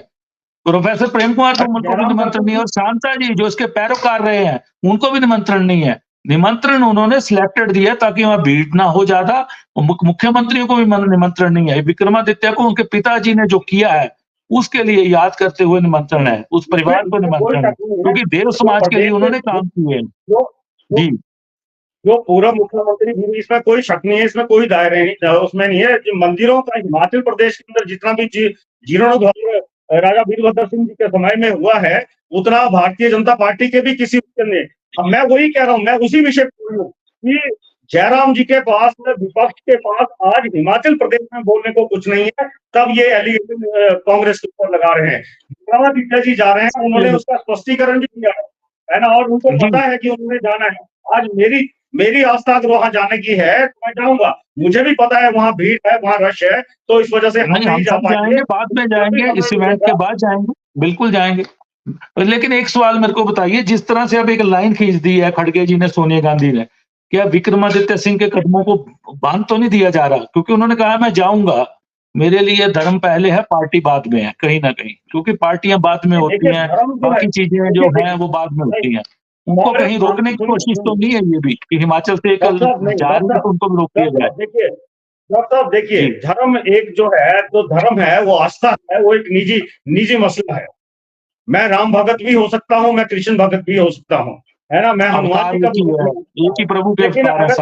प्रोफेसर प्रेम कुमार को भी निमंत्रण नहीं है, और शांता जी जो इसके पैरोकार रहे हैं उनको भी निमंत्रण नहीं है। निमंत्रण उन्होंने सिलेक्टेड दिया ताकि वहां भीड़ ना हो ज्यादा। मुख्यमंत्रियों को भी निमंत्रण नहीं है। विक्रमादित्य को उनके पिताजी ने जो किया है उसके लिए याद करते हुए निमंत्रण है, उस परिवार को निमंत्रण है, क्योंकि देव समाज के लिए उन्होंने काम किए। जी, जो पूर्व मुख्यमंत्री भी, इसमें कोई शक नहीं है, इसमें कोई दायरे नहीं, उसमें नहीं है। जो मंदिरों का हिमाचल प्रदेश के अंदर जितना भी जीर्णोद्धार राजा वीरभद्र सिंह जी के समय में हुआ है, उतना भारतीय जनता पार्टी के भी किसी ने। अब मैं वही कह रहा हूँ, मैं उसी विषय पर हूँ कि जयराम जी के पास, विपक्ष के पास आज हिमाचल प्रदेश में बोलने को कुछ नहीं है, तब ये एलिगेशन कांग्रेस के ऊपर लगा रहे हैं। विक्रमादित्य जी जा रहे हैं, उन्होंने उसका स्पष्टीकरण भी दिया है ना, और उनको पता है कि उन्होंने जाना है। आज मेरी आस्था अगर वहां जाने की है तो मैं जाऊंगा। मुझे भी पता है वहां भीड़ है, वहां रश है, तो इस वजह से हम नहीं जा पाएंगे। बाद में जाएंगे, इस इवेंट के बाद जाएंगे, बिल्कुल जाएंगे। लेकिन एक सवाल मेरे को बताइए, जिस तरह से अब एक लाइन खींच दी है खड़गे जी ने, सोनिया गांधी ने, क्या विक्रमादित्य सिंह के कदमों को बांध तो नहीं दिया जा रहा? क्योंकि उन्होंने कहा मैं जाऊंगा, मेरे लिए धर्म पहले है, पार्टी बाद में है, कहीं ना कहीं, क्योंकि पार्टियां बाद में होती हैं, बाकी चीजें जो है वो बाद में होती हैं। उनको कहीं रोकने की कोशिश तो नहीं है ये भी कि हिमाचल से जा रही है तो उनको भी रोक दिया जाए? देखिए डॉक्टर साहब, देखिए, धर्म एक जो है, तो धर्म है, वो आस्था है, वो एक निजी मसला है। मैं राम भगत भी हो सकता हूँ, मैं कृष्ण भगत भी हो सकता हूँ, है ना, मैं हनुमान जी का भी, एक ही प्रभु के लेकिन अगर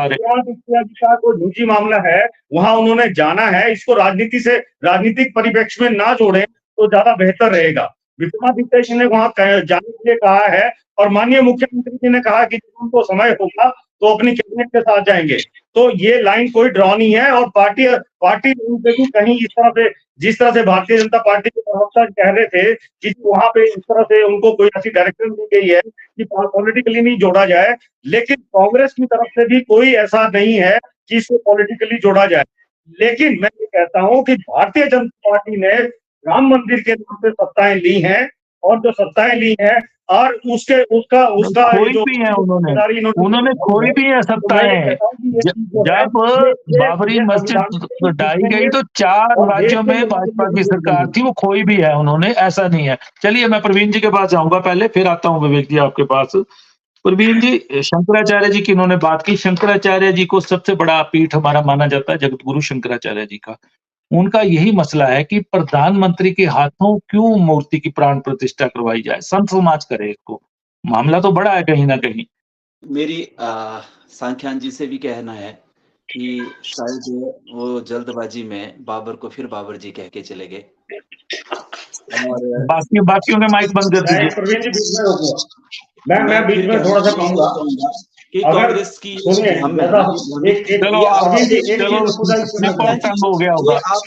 का कोई निजी मामला है, वहां उन्होंने जाना है, इसको राजनीतिक परिप्रेक्ष्य में ना जोड़े तो ज्यादा बेहतर रहेगा। विक्रमादित्य जी ने वहां जाने के लिए कहा है, और माननीय मुख्यमंत्री जी ने कहा कि जब उनको समय होगा तो अपनी कैबिनेट के साथ जाएंगे। तो ये लाइन कोई ड्रॉ नहीं है, और पार्टी उनसे भी कहीं इस तरह से, जिस तरह से भारतीय जनता पार्टी के प्रवक्ता कह रहे थे कि वहां पे इस तरह से उनको कोई ऐसी डायरेक्शन दी गई है कि पॉलिटिकली नहीं जोड़ा जाए, लेकिन कांग्रेस की तरफ से भी कोई ऐसा नहीं है कि इसको पॉलिटिकली जोड़ा जाए। लेकिन मैं ये कहता हूं कि भारतीय जनता पार्टी ने राम मंदिर के नाम पे सत्ताएं ली हैं, और जो सत्ताएं ली हैं, और उसका खोई भी है, उन्होंने खोई भी है सत्ताएं। जब बाबरी मस्जिद ढाई गई तो 4 राज्यों में भाजपा की सरकार थी, वो खोई भी है उन्होंने, ऐसा नहीं है। चलिए, मैं प्रवीण जी के पास जाऊंगा पहले, फिर आता हूँ विवेक जी आपके पास। प्रवीण जी, शंकराचार्य जी की इन्होंने बात की। शंकराचार्य जी को सबसे बड़ा पीठ हमारा माना जाता है, जगत गुरु शंकराचार्य जी का। उनका यही मसला है कि प्रधानमंत्री के हाथों क्यों मूर्ति की प्राण प्रतिष्ठा करवाई जाए, संत समाज करे इसको, मामला तो बड़ा है कहीं ना कहीं। मेरी सांख्यान जी से भी कहना है कि शायद वो जल्दबाजी में बाबर को फिर बाबर जी कह के चले गए, और बाकियों के माइक बंद कर दीजिए। मैं बीच में थोड़ा सा कहूंगा कि कांग्रेस की सुनिए,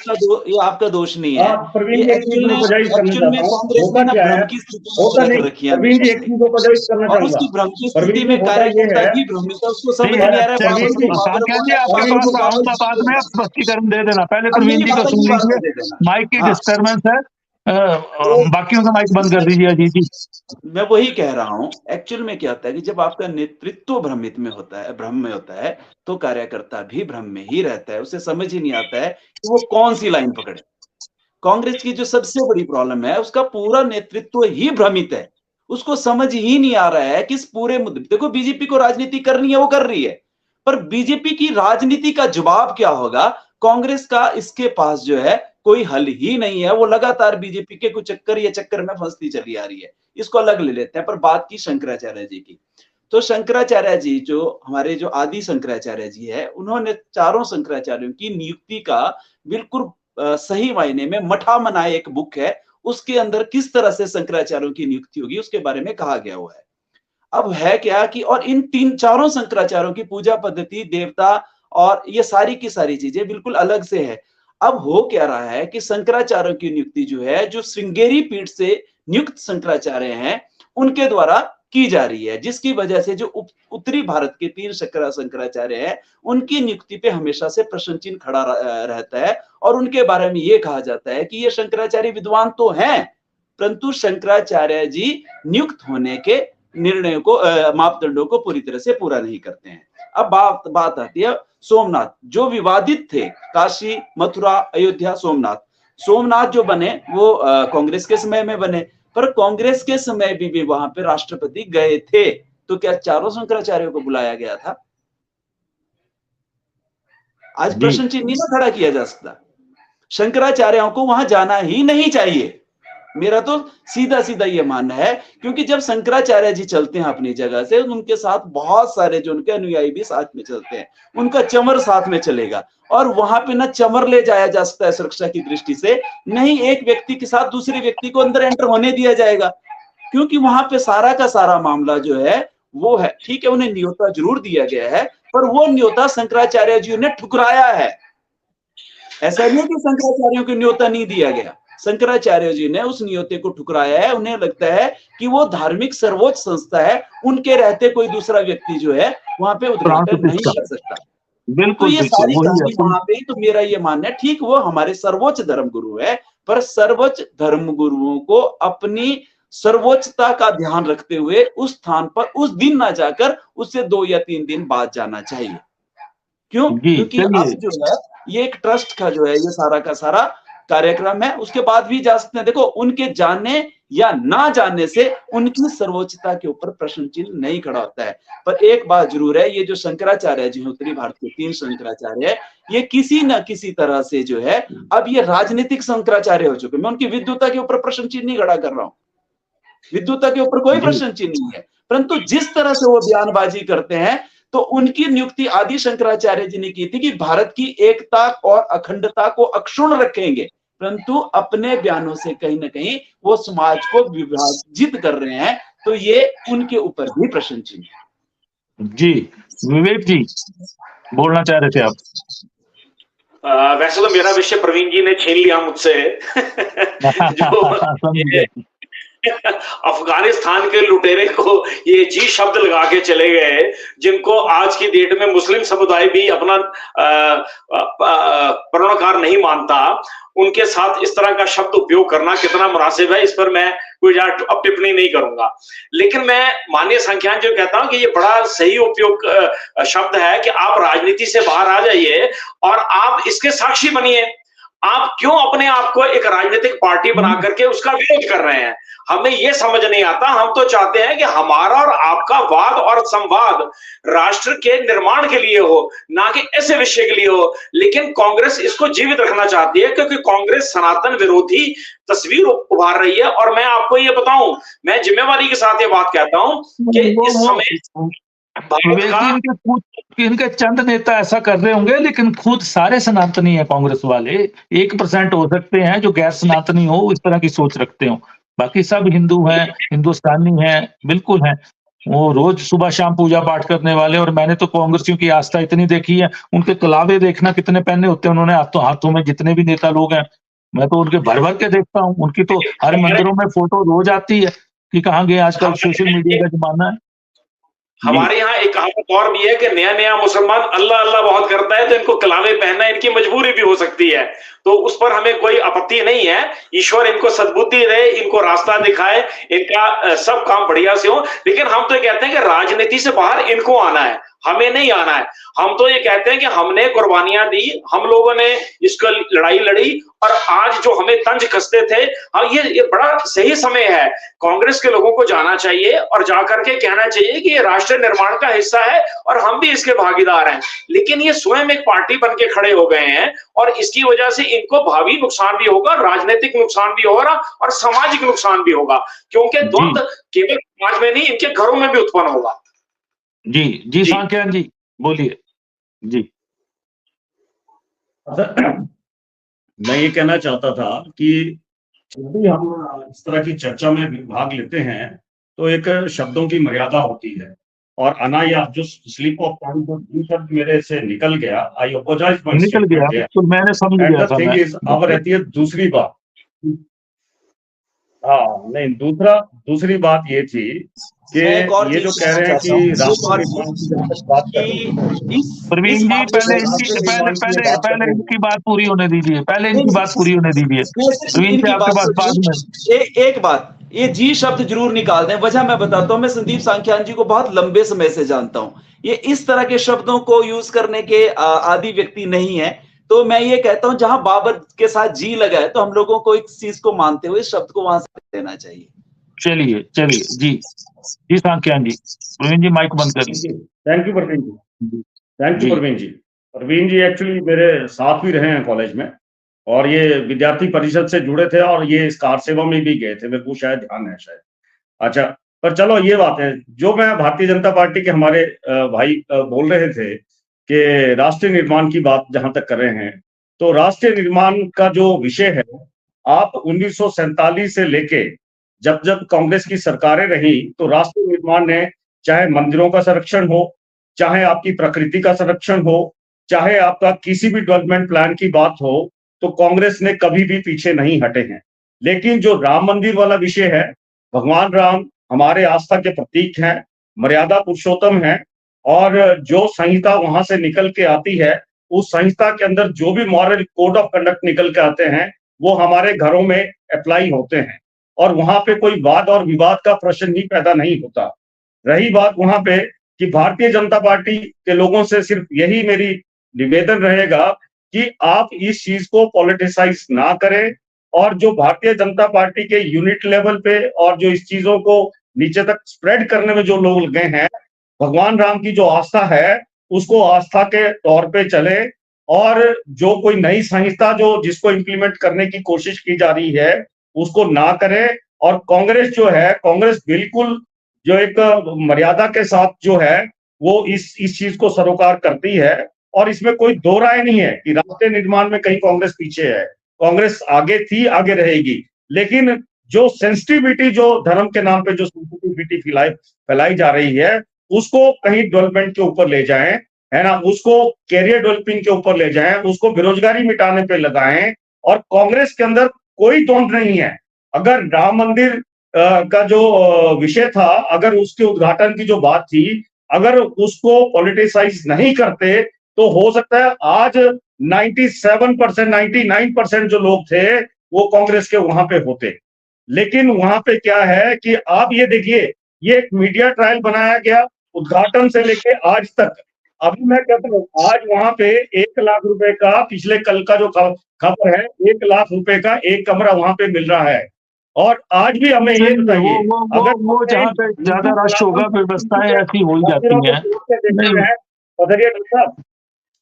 चलो ये आपका दोष नहीं है। प्रवीण जी, एक चीज में गुजारिश करना चाहता हूँ, होता क्या है, होता नहीं, प्रवीण जी एक चीज को गुजारिश करना और उसकी भ्रम की स्थिति में कार्यकर्ता भी भ्रमित है, उसको समझ नहीं आ रहा है। स्पष्टीकरण दे देना, पहले प्रवीण जी को सुन लीजिए, माइक की डिस्टर्बेंस है, बाकियों का माइक बंद कर दीजिए। अजीत जी, मैं वही कह रहा हूं, एक्चुअल में क्या होता है कि जब आपका नेतृत्व भ्रमित में होता है, भ्रम में होता है, तो कार्यकर्ता भी भ्रम में ही रहता है, उसे समझ ही नहीं आता है कि वो कौन सी लाइन पकड़े। कांग्रेस की जो सबसे बड़ी प्रॉब्लम है, उसका पूरा नेतृत्व ही भ्रमित है, उसको समझ ही नहीं आ रहा है कि इस पूरे मुद्दे, देखो बीजेपी को राजनीति करनी है, वो कर रही है, पर बीजेपी की राजनीति का जवाब क्या होगा, कांग्रेस का इसके पास जो है कोई हल ही नहीं है। वो लगातार बीजेपी के कुछ चक्कर में फंसती चली आ रही है। इसको अलग ले लेते हैं, पर बात की शंकराचार्य जी की, तो शंकराचार्य जी जो हमारे जो आदि शंकराचार्य जी है, उन्होंने चारों शंकराचार्यों की नियुक्ति का बिल्कुल सही मायने में मठा मनाए एक बुक है, उसके अंदर किस तरह से शंकराचार्यों की नियुक्ति होगी उसके बारे में कहा गया हुआ है। अब है क्या कि और इन चारों शंकराचार्यों की पूजा पद्धति, देवता और ये सारी की सारी चीजें बिल्कुल अलग से है। अब हो क्या रहा है कि शंकराचार्यों की नियुक्ति जो है, जो श्रृंगेरी पीठ से नियुक्त शंकराचार्य हैं, उनके द्वारा की जा रही है, जिसकी वजह से जो उत्तरी भारत के 3 शंकराचार्य हैं, उनकी नियुक्ति पे हमेशा से प्रश्न चिन्ह खड़ा रहता है और उनके बारे में ये कहा जाता है कि ये शंकराचार्य विद्वान तो हैं, परंतु शंकराचार्य जी नियुक्त होने के निर्णयों को, मापदंडों को पूरी तरह से पूरा नहीं करते हैं। अब बात आती है सोमनाथ, जो विवादित थे, काशी, मथुरा, अयोध्या, सोमनाथ जो बने वो कांग्रेस के समय में बने, पर कांग्रेस के समय भी वहां पे राष्ट्रपति गए थे, तो क्या चारों शंकराचार्यों को बुलाया गया था? आज प्रश्न चिन्ह नहीं खड़ा किया जा सकता। शंकराचार्यों को वहां जाना ही नहीं चाहिए, मेरा तो सीधा सीधा ये मानना है, क्योंकि जब शंकराचार्य जी चलते हैं अपनी जगह से, उनके साथ बहुत सारे जो उनके अनुयायी भी साथ में चलते हैं, उनका चमर साथ में चलेगा, और वहां पे ना चमर ले जाया जा सकता है सुरक्षा की दृष्टि से, नहीं एक व्यक्ति के साथ दूसरे व्यक्ति को अंदर एंटर होने दिया जाएगा, क्योंकि वहां पे सारा का सारा मामला जो है वो है, ठीक है उन्हें न्योता जरूर दिया गया है, पर वो न्योता शंकराचार्य जी ने ठुकराया है। ऐसा नहीं कि शंकराचार्यों को न्योता नहीं दिया गया, शंकराचार्य जी ने उस नियोते को ठुकराया है। उन्हें लगता है कि वो धार्मिक सर्वोच्च संस्था है, उनके रहते कोई दूसरा व्यक्ति जो है वहां पे उद्घाटन नहीं कर सकता। तो ये सारी कहानी वहां पे, तो मेरा ये मानना है, ठीक वो हमारे सर्वोच्च धर्म गुरु है, पर सर्वोच्च धर्म गुरुओं को अपनी सर्वोच्चता का ध्यान रखते हुए उस स्थान पर उस दिन ना जाकर उससे 2 या 3 दिन बाद जाना चाहिए। क्यों? क्योंकि अब जो है ये एक ट्रस्ट का जो है ये सारा का सारा कार्यक्रम है, उसके बाद भी जा सकते हैं। देखो उनके जाने या ना जाने से उनकी सर्वोच्चता के ऊपर प्रश्न चिन्ह नहीं खड़ा होता है। पर एक बात जरूर है, ये जो शंकराचार्य जी उत्तरी भारत के 3 शंकराचार्य है, ये किसी न किसी तरह से जो है अब ये राजनीतिक शंकराचार्य हो चुके। मैं उनकी विद्वता के ऊपर प्रश्न चिन्ह नहीं खड़ा कर रहा हूं, विद्वता के ऊपर कोई प्रश्न चिन्ह नहीं है, परंतु जिस तरह से वो बयानबाजी करते हैं, तो उनकी नियुक्ति आदि शंकराचार्य जी ने की थी कि भारत की एकता और अखंडता को अक्षुण्ण रखेंगे, परंतु अपने बयानों से कहीं ना कहीं वो समाज को विभाजित कर रहे हैं, तो ये उनके ऊपर भी प्रश्न चिन्ह है। जी विवेक जी बोलना चाह रहे थे आप? वैसे तो मेरा विषय प्रवीण जी ने छीन लिया मुझसे जो अफगानिस्तान के लुटेरे को ये जी शब्द लगा के चले गए, जिनको आज की डेट में मुस्लिम समुदाय भी अपना प्रणकार नहीं मानता, उनके साथ इस तरह का शब्द उपयोग करना कितना मुनासिब है, इस पर मैं कोई अब टिप्पणी नहीं करूंगा। लेकिन मैं माननीय संख्यान जो कहता हूं कि ये बड़ा सही उपयोग शब्द है कि आप राजनीति से बाहर आ जाइए और आप इसके साक्षी बनिए। आप क्यों अपने आप को एक राजनीतिक पार्टी बना करके उसका विरोध कर रहे हैं? हमें यह समझ नहीं आता। हम तो चाहते हैं कि हमारा और आपका वाद और संवाद राष्ट्र के निर्माण के लिए हो, ना कि ऐसे विषय के लिए हो। लेकिन कांग्रेस इसको जीवित रखना चाहती है, क्योंकि कांग्रेस सनातन विरोधी तस्वीर उभार रही है। और मैं आपको ये बताऊं, मैं जिम्मेवारी के साथ ये बात कहता हूं कि इस समय इनके चंद नेता ऐसा कर रहे होंगे, लेकिन खुद सारे सनातनी है कांग्रेस वाले। 1% हो सकते हैं जो गैर सनातनी हो, इस तरह की सोच रखते हो, बाकी सब हिंदू हैं, हिंदुस्तानी हैं, बिल्कुल हैं। वो रोज सुबह शाम पूजा पाठ करने वाले। और मैंने तो कांग्रेसियों की आस्था इतनी देखी है, उनके कलावे देखना कितने पहने होते हैं उन्होंने हाथों में, जितने भी नेता लोग हैं, मैं तो उनके भर भर के देखता हूँ। उनकी तो हर मंदिरों में फोटो रोज आती है कि कहाँ गए, आजकल सोशल मीडिया का जमाना है। हमारे यहाँ एक कहावत और भी है कि नया नया मुसलमान अल्लाह अल्लाह बहुत करता है, तो इनको कलावे पहनना इनकी मजबूरी भी हो सकती है, तो उस पर हमें कोई आपत्ति नहीं है। ईश्वर इनको सद्बुद्धि दे, इनको रास्ता दिखाए, इनका सब काम बढ़िया से हो। लेकिन हम तो कहते हैं कि राजनीति से बाहर इनको आना है, हमें नहीं आना है। हम तो ये कहते हैं कि हमने कुर्बानियां दी, हम लोगों ने इसका लड़ाई लड़ी, और आज जो हमें तंज कसते थे, हाँ ये बड़ा सही समय है। कांग्रेस के लोगों को जाना चाहिए और जाकर के कहना चाहिए कि ये राष्ट्र निर्माण का हिस्सा है और हम भी इसके भागीदार हैं। लेकिन ये स्वयं एक पार्टी बन के खड़े हो गए हैं, और इसकी वजह से इनको भावी नुकसान भी होगा, राजनीतिक नुकसान भी होगा और सामाजिक नुकसान भी होगा, क्योंकि द्वंद्व केवल समाज में नहीं, इनके घरों में भी उत्पन्न होगा। जी सांख्यान जी बोलिए। जी मैं ये कहना चाहता था कि जब भी हम इस तरह की चर्चा में भाग लेते हैं तो एक शब्दों की मर्यादा होती है, और अनायास जो स्लिप ऑफ टंग जो शब्द मेरे से निकल गया, आई अपोलोजाइज फॉर निकल गया, तो मैंने समझ गया था। अब रहती है दूसरी बात। हाँ नहीं, दूसरी बात ये थी कि ये जो कह रहे हैं कि प्रवीण जी पहले इनकी बात पूरी होने दीजिए, प्रवीण जी आपके पास बाद में एक बात, ये जी शब्द जरूर निकाल दें। वजह मैं बताता हूं, मैं संदीप सांख्यान जी को बहुत लंबे समय से जानता हूं, ये इस तरह के शब्दों को यूज करने के आदि व्यक्ति नहीं है। तो मैं ये कहता हूं, जहां बाबर के साथ जी लगा है, तो हम लोगों को इस चीज को मानते हुए इस शब्द को वहां से लेना चाहिए। चलिए जी सांख्यान जी, प्रवीण जी माइक बंद कर लीजिए। Thank you Praveen ji, thank you Praveen ji. Praveen ji actually मेरे साथ भी रहे हैं कॉलेज में, और ये विद्यार्थी परिषद से जुड़े थे, और ये इस कार सेवा में भी गए थे, मेरे को शायद ध्यान है शायद। अच्छा, पर चलो ये बात है, जो मैं भारतीय जनता पार्टी के हमारे भाई बोल रहे थे कि राष्ट्रीय निर्माण की बात जहां तक कर रहे हैं, तो राष्ट्रीय निर्माण का जो विषय है, आप 1947 से लेके जब कांग्रेस की सरकारें रही, तो राष्ट्रीय निर्माण ने चाहे मंदिरों का संरक्षण हो, चाहे आपकी प्रकृति का संरक्षण हो, चाहे आपका किसी भी डेवलपमेंट प्लान की बात हो, तो कांग्रेस ने कभी भी पीछे नहीं हटे हैं। लेकिन जो राम मंदिर वाला विषय है, भगवान राम हमारे आस्था के प्रतीक हैं, मर्यादा पुरुषोत्तम हैं, और जो संहिता वहां से निकल के आती है, उस संहिता के अंदर जो भी मॉरल कोड ऑफ कंडक्ट निकल के आते हैं, वो हमारे घरों में अप्लाई होते हैं, और वहां पे कोई वाद और विवाद का प्रश्न ही पैदा नहीं होता। रही बात वहां पे कि भारतीय जनता पार्टी के लोगों से सिर्फ यही मेरी निवेदन रहेगा कि आप इस चीज को पॉलिटिसाइज ना करें, और जो भारतीय जनता पार्टी के यूनिट लेवल पे और जो इस चीजों को नीचे तक स्प्रेड करने में जो लोग लगे हैं, भगवान राम की जो आस्था है उसको आस्था के तौर पे चले, और जो कोई नई संहिता जो जिसको इम्प्लीमेंट करने की कोशिश की जा रही है उसको ना करें। और कांग्रेस जो है, कांग्रेस बिल्कुल जो एक मर्यादा के साथ जो है वो इस चीज को सरोकार करती है, और इसमें कोई दो राय नहीं है कि राष्ट्रीय निर्माण में कहीं कांग्रेस पीछे है। कांग्रेस आगे थी, आगे रहेगी, लेकिन जो सेंसिटिविटी जो धर्म के नाम पे जो सेंसिटिविटी फैलाई जा रही है, उसको कहीं डेवलपमेंट के ऊपर ले जाएं, है ना, उसको कैरियर डेवलपिंग के ऊपर ले जाएं, उसको बेरोजगारी मिटाने पे लगाएं। और कांग्रेस के अंदर कोई द्वंद्व नहीं है। अगर राम मंदिर का जो विषय था, अगर उसके उद्घाटन की जो बात थी, अगर उसको पॉलिटिसाइज नहीं करते, तो हो सकता है आज 97%, 99% जो लोग थे वो कांग्रेस के वहां पे होते। लेकिन वहां पे क्या है कि आप ये देखिए, ये एक मीडिया ट्रायल बनाया गया उद्घाटन से लेके आज तक। अभी मैं कहता हूँ, आज वहां पे 1 लाख रुपए का, पिछले कल का जो खबर है, 1 लाख रुपए का एक कमरा वहां पे मिल रहा है। और आज भी हमें ये बताइए, अगर वो जहाँ पे ज्यादा रश होगा, व्यवस्थाएं ऐसी हो ही जाती हैं। डॉक्टर साहब,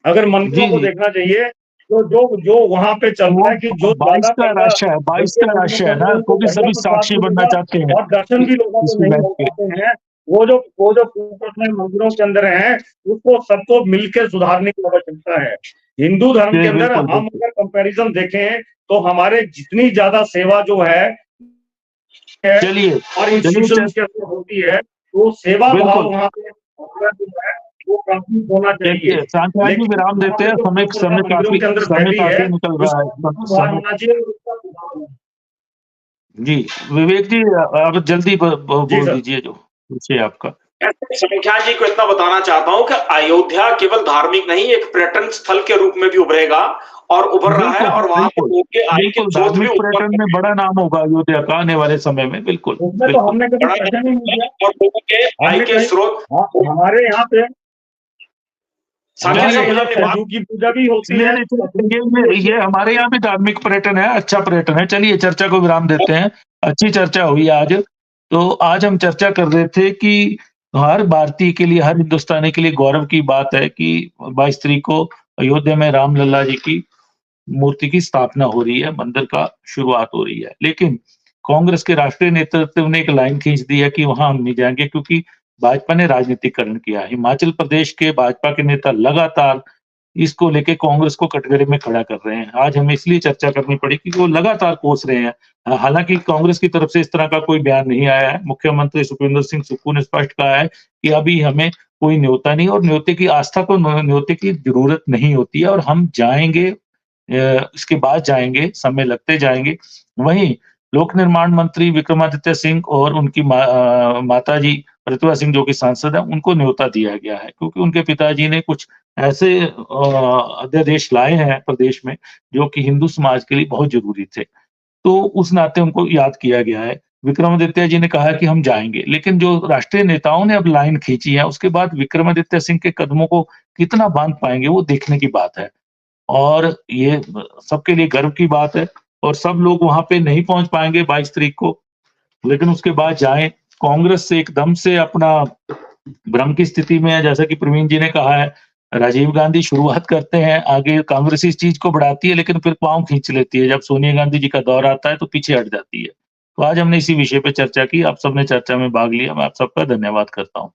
अगर मंदिरों को देखना चाहिए, जो वहां पे चल रहा है कि जो 22 का रश है ना, क्योंकि सभी साक्षी बनना चाहते हैं, और दर्शन भी लोगों को नहीं हो पाते हैं। वो जो मंदिरों के अंदर हैं, उसको सबको मिलकर सुधारने की आवश्यकता है। हिंदू धर्म के अंदर हम अगर कंपैरिजन देखें, तो हमारे जितनी ज्यादा सेवा जो है चलिए और इंस्टीट्यूशंस के अंदर होती है, तो सेवा भाव बिल्कुल। वहाँ पे जो है वो कंप्लीट होना चाहिए। देखिए सांत्वना जी विराम देते हैं, समय मंदिरों के अंदर समय बैठी काफी है, निकल रहा है। उसका भाव होना चाहिए, उसका सुधार होना चाहिए। जी, विवेक जी आप जल्दी जी बोल सर। दीजिए जो विषय आपका। संख्या जी को इतना बताना चाहता हूं कि अयोध्या केवल धार्मिक नहीं, एक पर्यटन स्थल के रूप में भी उभरेगा और उभर रहा है, और वहां पर लोगों के आय के स्रोत भी धार्मिक पर्यटन में बड़ा नाम होगा अयोध्या का आने वाले समय में। बिल्कुल उसमें तो बिल्कुल हमने कभी प्रश्न ही नहीं किया। और लोगों के आय हमने के कहीं स्रोत हमारे यहाँ पे सांख्या हमारे साहब मुझे यहाँ अपनी बात सरयू की पूजा भी होती है। ये हमारे यहाँ भी धार्मिक पर्यटन है, अच्छा पर्यटन है। चलिए चर्चा को विराम देते हैं। अच्छी चर्चा हुई आज। तो आज हम चर्चा कर रहे थे कि हर भारतीय के लिए, हर हिंदुस्तानी के लिए गौरव की बात है कि 22 तारीख को अयोध्या में रामलला जी की मूर्ति की स्थापना हो रही है, मंदिर का शुरुआत हो रही है। लेकिन कांग्रेस के राष्ट्रीय नेतृत्व ने एक लाइन खींच दी है कि वहां हम नहीं जाएंगे, क्योंकि भाजपा ने राजनीतिकरण किया। हिमाचल प्रदेश के भाजपा के नेता लगातार इसको लेके कांग्रेस को कटघरे में खड़ा कर रहे हैं। आज हमें इसलिए चर्चा करनी पड़ी कि वो लगातार कोस रहे हैं। हालांकि कांग्रेस की तरफ से इस तरह का कोई बयान नहीं आया है। मुख्यमंत्री सुखविंदर सिंह सुक्खू ने स्पष्ट कहा है कि अभी हमें कोई न्योता नहीं, और न्योते की आस्था को न्योते की जरूरत नहीं होती है, और हम जाएंगे, इसके बाद जाएंगे, समय लगते जाएंगे। वहीं लोक निर्माण मंत्री विक्रमादित्य सिंह और उनकी माताजी प्रतिभा सिंह जो कि सांसद है, उनको न्योता दिया गया है, क्योंकि उनके पिताजी ने कुछ ऐसे अध्यादेश लाए हैं प्रदेश में जो कि हिंदू समाज के लिए बहुत जरूरी थे। तो उस नाते उनको याद किया गया है। विक्रमादित्य जी ने कहा कि हम जाएंगे, लेकिन जो राष्ट्रीय नेताओं ने अब लाइन खींची है, उसके बाद विक्रमादित्य सिंह के कदमों को कितना बांध पाएंगे वो देखने की बात है। और ये सबके लिए गर्व की बात है, और सब लोग वहां पे नहीं पहुंच पाएंगे 22 तारीख को, लेकिन उसके बाद जाएं। कांग्रेस से एकदम से अपना भ्रम की स्थिति में है, जैसा कि प्रवीण जी ने कहा है। राजीव गांधी शुरुआत करते हैं, आगे कांग्रेस इस चीज को बढ़ाती है, लेकिन फिर पांव खींच लेती है। जब सोनिया गांधी जी का दौर आता है तो पीछे हट जाती है। तो आज हमने इसी विषय पे चर्चा की। आप सबने चर्चा में भाग लिया, मैं आप सबका धन्यवाद करता हूँ।